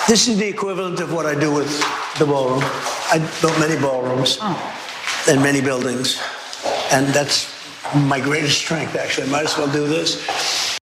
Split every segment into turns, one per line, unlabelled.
This is the equivalent of what I do with the ballroom. I built many ballrooms in many buildings, and that's my greatest strength, actually. I might as well do this.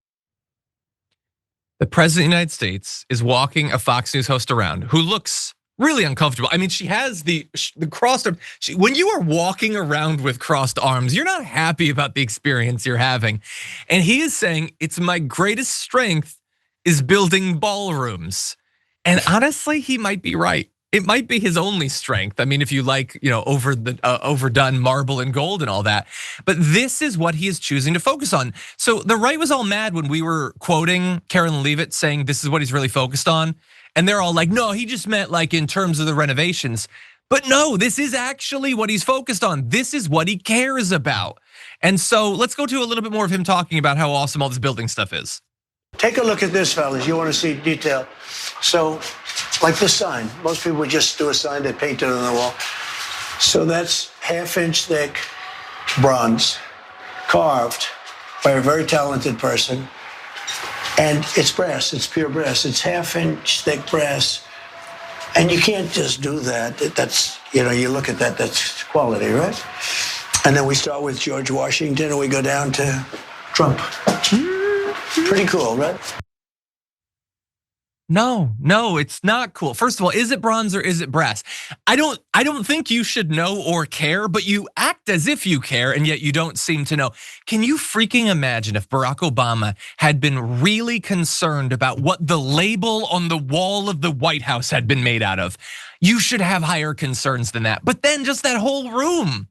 The president of the United States is walking a Fox News host around who looks really uncomfortable. I mean, she has the crossed arm. When you are walking around with crossed arms, you're not happy about the experience you're having. And he is saying, it's my greatest strength is building ballrooms. And honestly, he might be right. It might be his only strength. I mean, if you like, overdone marble and gold and all that. But this is what he is choosing to focus on. So the right was all mad when we were quoting Karen Leavitt saying this is what he's really focused on. And they're all like, no, he just meant like in terms of the renovations. But no, this is actually what he's focused on. This is what he cares about. And so let's go to a little bit more of him talking about how awesome all this building stuff is.
Take a look at this, fellas. You want to see detail. So, like this sign. Most people would just do a sign, they paint it on the wall. So that's half-inch thick bronze, carved by a very talented person. And it's brass, it's pure brass. It's half-inch thick brass. And you can't just do that. That's, you look at that, that's quality, right? And then we start with George Washington and we go down to Trump. Pretty cool, right?
No, it's not cool. First of all, is it bronze or is it brass? I don't think you should know or care, but you act as if you care and yet you don't seem to know. Can you freaking imagine if Barack Obama had been really concerned about what the label on the wall of the White House had been made out of? You should have higher concerns than that. But then just that whole room,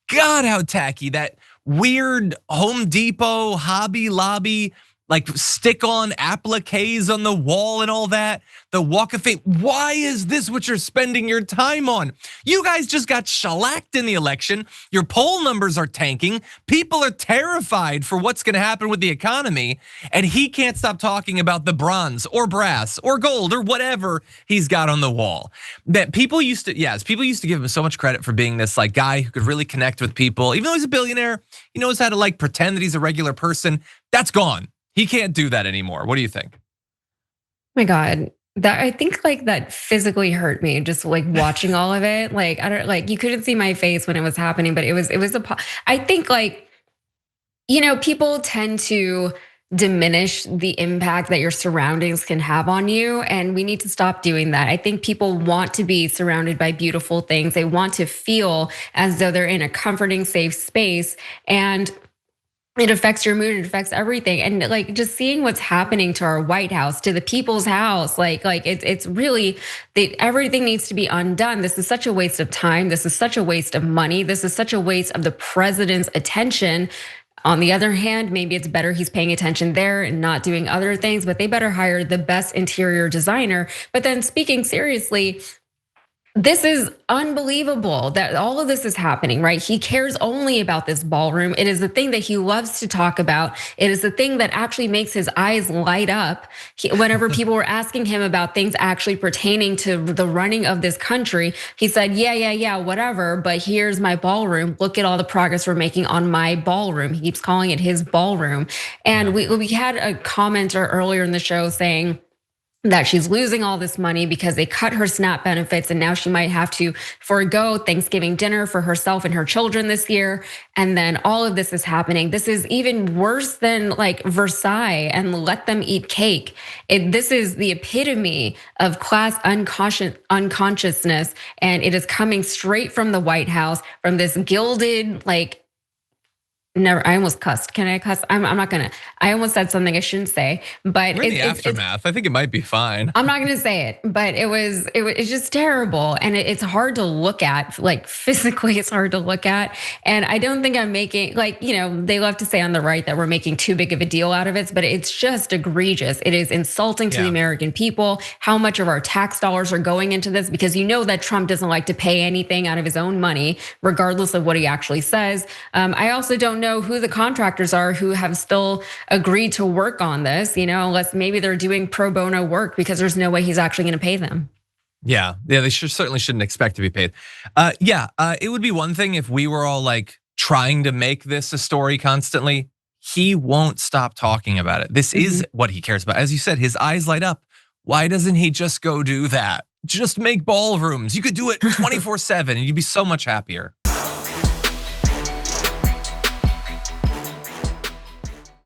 God, how tacky, that weird Home Depot, Hobby Lobby, like stick-on appliques on the wall and all that, the walk of fame. Why is this what you're spending your time on? You guys just got shellacked in the election. Your poll numbers are tanking. People are terrified for what's gonna happen with the economy. And he can't stop talking about the bronze or brass or gold or whatever he's got on the wall. That people used to give him so much credit for being this like guy who could really connect with people. Even though he's a billionaire, he knows how to like pretend that he's a regular person. That's gone. He can't do that anymore. What do you think?
Oh my God, that I think like that physically hurt me just like watching all of it. Like I don't like you couldn't see my face when it was happening, but it was I think like people tend to diminish the impact that your surroundings can have on you, and we need to stop doing that. I think people want to be surrounded by beautiful things. They want to feel as though they're in a comforting, safe space, and it affects your mood, it affects everything. And like just seeing what's happening to our White House, to the people's house, like it's really, everything needs to be undone. This is such a waste of time. This is such a waste of money. This is such a waste of the president's attention. On the other hand, maybe it's better he's paying attention there and not doing other things, but they better hire the best interior designer. But then speaking seriously, this is unbelievable that all of this is happening, right? He cares only about this ballroom. It is the thing that he loves to talk about. It is the thing that actually makes his eyes light up. Whenever people were asking him about things actually pertaining to the running of this country, he said, yeah, whatever, but here's my ballroom. Look at all the progress we're making on my ballroom. He keeps calling it his ballroom. And we had a commenter earlier in the show saying that she's losing all this money because they cut her SNAP benefits and now she might have to forego Thanksgiving dinner for herself and her children this year. And then all of this is happening. This is even worse than like Versailles and let them eat cake. This is the epitome of class unconsciousness, and it is coming straight from the White House, from this gilded like, never, I almost cussed. Can I cuss? I'm not gonna. I almost said something I shouldn't say, but
we're in the aftermath. I think it might be fine.
I'm not gonna say it, but it's just terrible, and it's hard to look at. Like physically, it's hard to look at. And I don't think I'm making they love to say on the right that we're making too big of a deal out of it, but it's just egregious. It is insulting to the American people. How much of our tax dollars are going into this? Because that Trump doesn't like to pay anything out of his own money, regardless of what he actually says. I also don't know who the contractors are who have still agreed to work on this, unless maybe they're doing pro bono work because there's no way he's actually gonna pay them.
Yeah, they certainly shouldn't expect to be paid. It would be one thing if we were all like trying to make this a story constantly. He won't stop talking about it. This is what he cares about. As you said, his eyes light up. Why doesn't he just go do that? Just make ballrooms. You could do it 24/7 and you'd be so much happier.